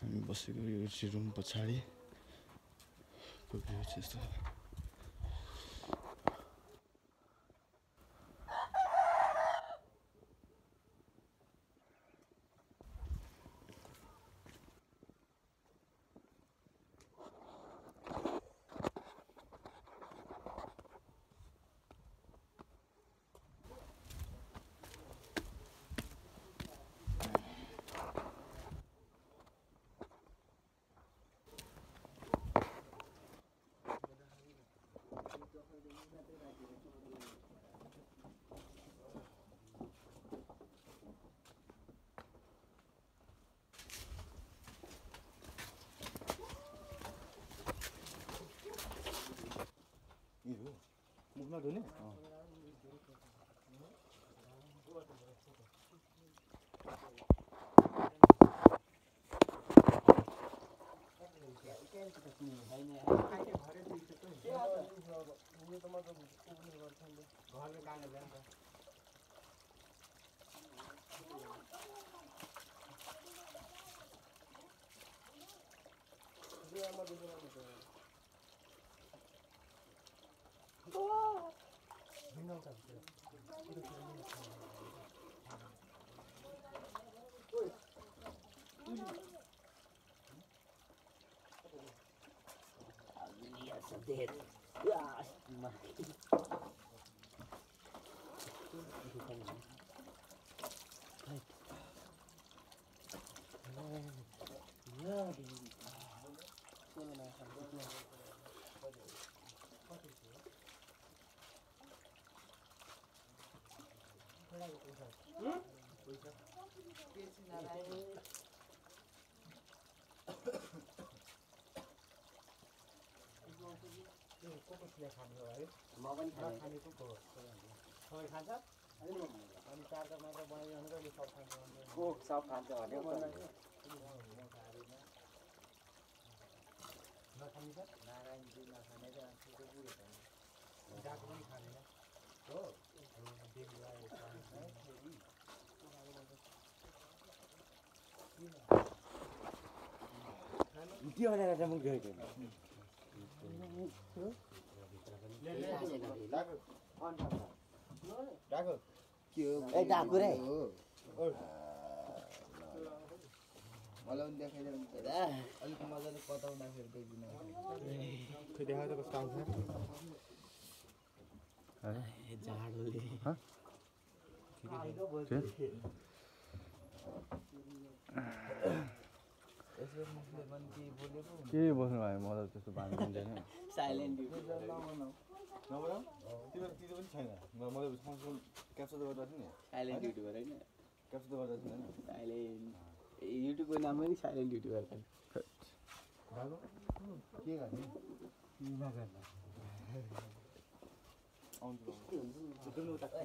हामी बसेको यो रुम पछाडि को भ्यू चाहिँ यस्तो मुखमा धुने के बस्नु भयो म त त्यस्तो बानी दिँदैन साइलेन्ट नबनाऊ तिम्रो पनि छैन मैले सँगसँगै क्याप्चर गर्दा थिएँ नि साइलेन्ट युट्युबर हैन क्याप्चर गर्दा थिएँ हैन साइलेन्ट युट्युबको नाम पनि साइलेन्ट युट्युबर हो के गर्ने नगर्नु आउँछु तिम्रो उता के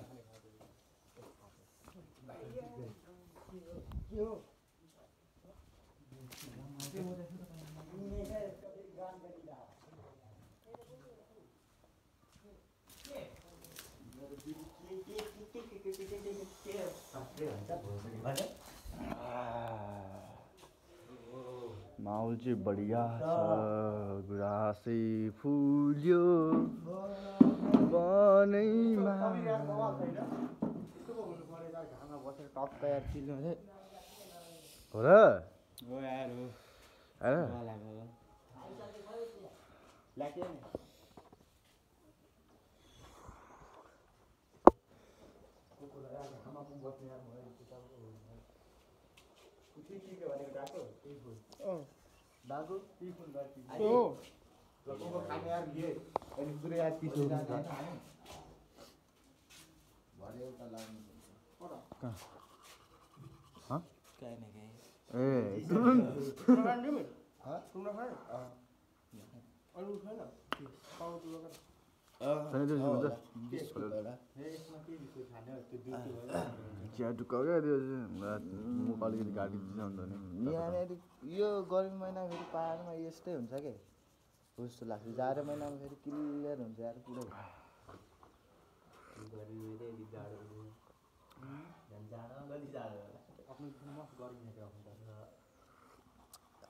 हो माहौल चाहिँ बढिया छ गुराँसै फुल्यो बनैमा हो र हो यार हो अलिकति गाडी यहाँनिर यो गर्मी महिना फेरि पाहाडमा यस्तै हुन्छ के जस्तो लाग्छ जाडो महिनामा फेरि क्लियर हुन्छ यार पुरै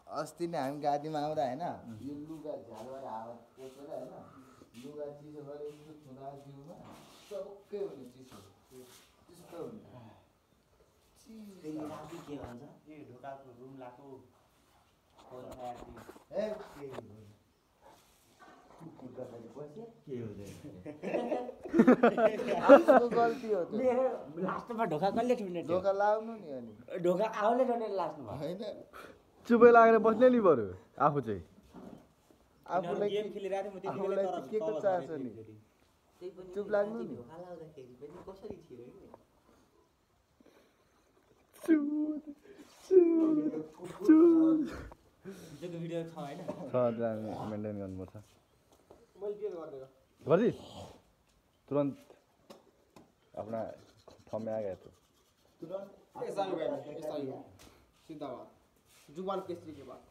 अस्ति नै हामी गाडीमा आउँदा होइन यो लुगा झालबाट हावा पोसेर होइन लुगा चिसो गरेर यसो छुँदा जिउमा चौकै हुने चिसो त्यस्तो हुने राति के भन्छ ए ढोकाको रुम लाको ए के गल्ती हो लास्टमा ढोका कसले ठुल्ने ढोका लाग्नु नि अनि ढोका आउले ठुल्ने लास्टमा होइन चुपै लागेर बस्ने नि बरु आफू चाहिँ आफूलाई गेम खेलिरहेको थिएँ म आफूलाई के को चाहन्छ नि चुप लाग्नु नि ढोका लाउँदाखेरि पनि कसरी छिर्यो हिजोको भिडियो छ होइन मेन्टेन गर्नुपर्छ मैले के गरिदिएको गरिदिस् तुरन्त आफ्ना ठाउँमा आ गया तू ऐसा ही हुआ सीधा बात जुबान केसरी के बात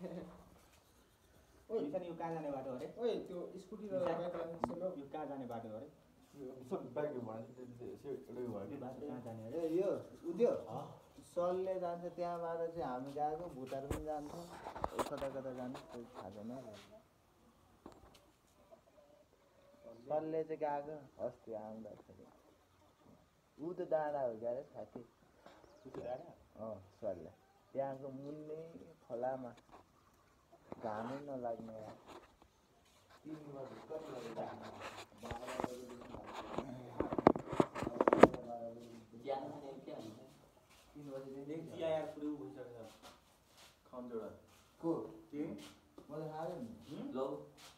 ओइ यो कहाँ जाने बाटो अरे ओए त्यो स्कुटी र बाइक यो कहाँ जाने बाटो अरे सब ब्याग भयो बाटो कहाँ जाने अरे ए यो उद्यो सरले जान्छ त्यहाँबाट चाहिँ हामी गएको भुटार पनि जान्छ कता कता जान्छ कोही थाहा छैन सरले चाहिँ गएको अस्ति आउँदाखेरि ऊ त डाँडा हो क्या अरे साथी सरले त्यहाँको मुन्ने खोलामा घामै नलाग्ने को मलाई खायो नि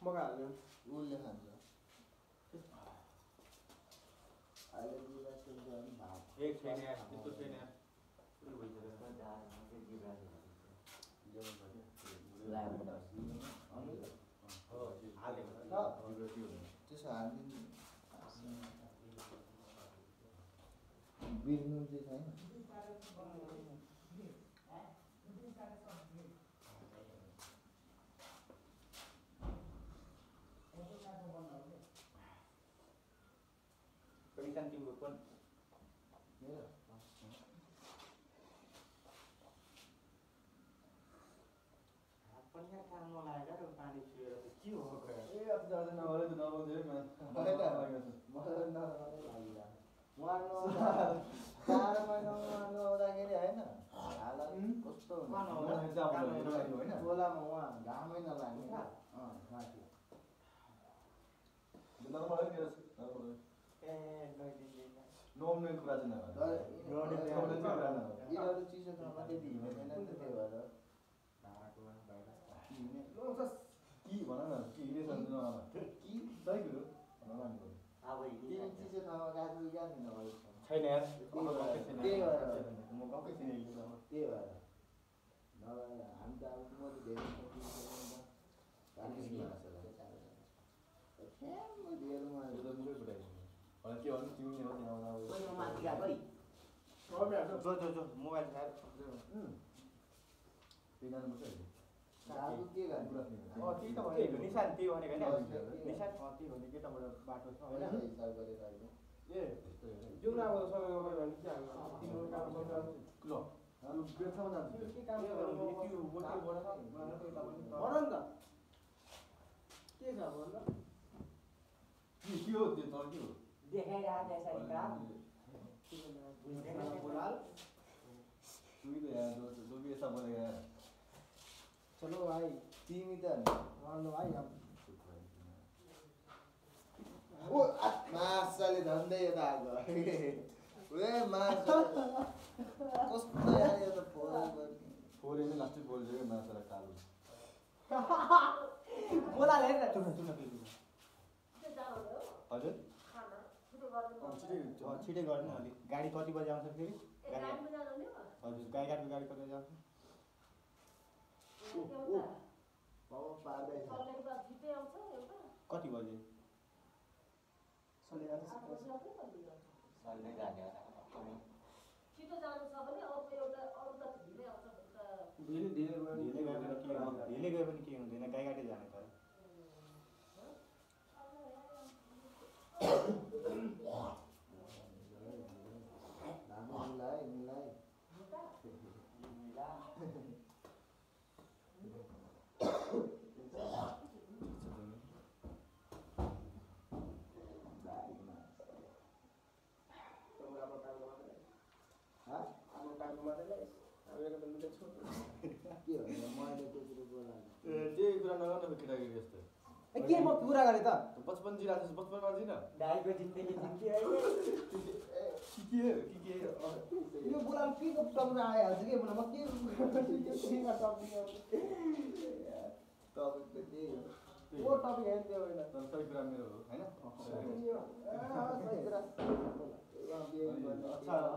मगाहाल्यो उसले खान्छ अहिले दुधा सुन्छ भने भात एक छैन त्यस्तो छैन त्यसो हालिदिनु बिर्नु चाहिँ छैन तिम्रो कोन पनि काम नलागेर पानी छुएर त के हो ए अब जाँदैन नगरे त नबोल्दै चार महिनामा नआउँदाखेरि होइन हालत कस्तो हुन्छ खोलामा उहाँ घामै नलाग्ने माथि नआउने कुरा चाहिँ यिनीहरू चिसो छ त्यति हिँड्दैन नि त त्यही भएर कि भन न कि हिँडेछ कि सही कुरो अब चिसो ठाउँमा गएको जाने नभए छैन यार त्यही भएर म गएकै थिएँ त्यही भएर नभए हामी त अब म त धेरै के भन्नु तिमी माथि गएको है जो मोबाइल दाजु के गर्नु त्यही त भनेको निशान त्यही भनेको होइन निशान त्यही भने केटाबाट बाटो छ होइन हिसाब गरेर अहिले ए जुन अब सबै गयो भने के हामी तिम्रो काम गर्नु ल यो बेथामा जान्छ के काम गर्नु त्यो बोटी बढ्छ भन नि त के छ भन त के हो त्यो तर के हो देखाइरहेको त्यसरी काम बोलाल तू ही तो यार जो भी ऐसा बोलेगा यार चलो भाई तिमी त मान लो भाई हम ओ मासले धन्दै यो त आएको ए मास कस्तो यार यो त फोन गर्ने फोर में लास्ट बोल देगा मैं सारा कालू बोला ले न हजुर छिटै गर्नु अलि गाडी कति बजे आउँछ फेरि हजुर गाडी कति बजे आउँछ बाबा पार्दै कति बजे साले जाने ढिलै गयो भने के हुँदैन गाई गाडी जाने तर मिलाइ कुरा नगर्नु केटाकेटी जस्तो ए के म कुरा गरे त बचपन जिराछ बचपन मान्दिन दाइको जिन्दगी जित्थे के यो बोलाम के टपिक आइहाल्छ के बोला म के टपिक त्यही हो ओ टपिक हेर्नु त्यो होइन तर सही कुरा मेरो हो हैन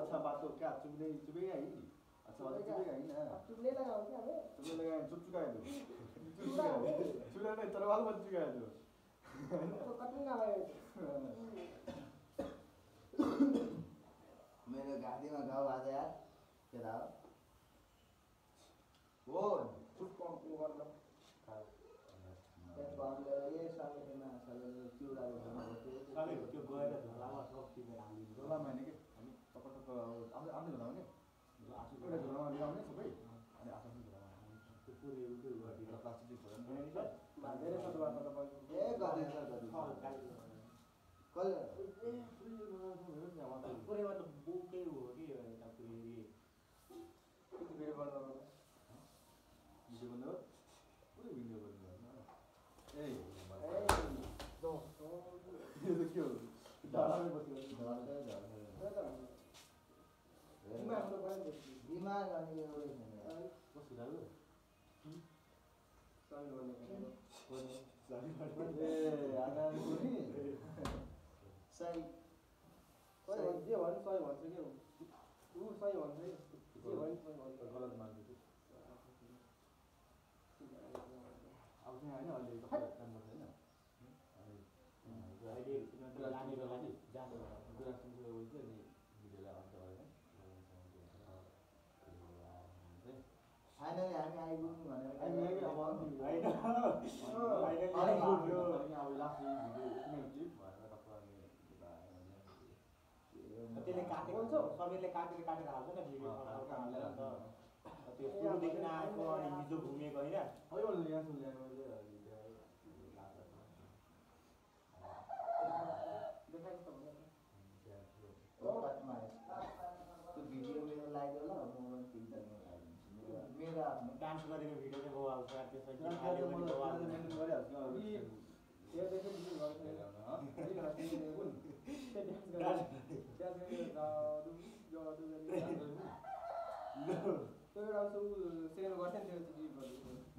अच्छा बात हो क्या चुपेगा ही अच्छा बात चुपेगा ही ना चुप्ले लगाऊ क्या बे चुपले लगाए चुप चुका है तू चुला नहीं तरवाल मत चुका है तू तो कटिङ नभयो मेरो घाँटीमा घाउ भएको छ यार केटा हो चुप गर्न यही समितिमा चिउराले सबै त्यो गएर झोलामा सकिने हालिदिन्छ झोला माने के हामी टप टप आफै आफै झोलाउने एउटा झोलामा ल्याउने सबै अनि आफ्नो झोलामा त्यो पुरै उल्टो गरिदिन्छ प्लास्टिक झोला धेरै सदुवा त तपाईँ ए गर्दैछ कल पुरै मतलब बोकै हो कि यता पुरै त्यति फेरि बन्द भिडियो गर्नु पुरै भिडियो गर्नु ए दो यो त के हो डालामै बस्यो दिमाग अनि एउटै छैन कस्तो डालो ए आधा नि सही सही भन्छ जे भन्छ सही भन्छ के ऊ सही भन्छ जे भन्छ सही भन्छ गलत मान्छु अब चाहिँ हैन अहिले तपाईँ काम गर्छ हैन अहिले लानेको लागि जानु कुरा सुन्छु बोल्छु अनि भिडियोलाई अन्त गरेर फाइनली हामी आइपुग्नु भनेर अब लास्ट भिडियो क्लिप भनेर तपाईँ त्यसले काटेको हुन्छ सबैले काटेर हाल्छ नि भिडियो हालेर अन्त त्यो सुरुदेखि आएको अनि हिजो घुमेको होइन त्यो भिडियो मेरो लाग्यो ल म फिल्टरमा लगाइदिन्छु मेरो आफ्नो डान्स गरेको भिडियो चाहिँ गो आउँछ त्यसपछि त्यो एउटा सेकेन्ड गर्थ्यो नि त्यो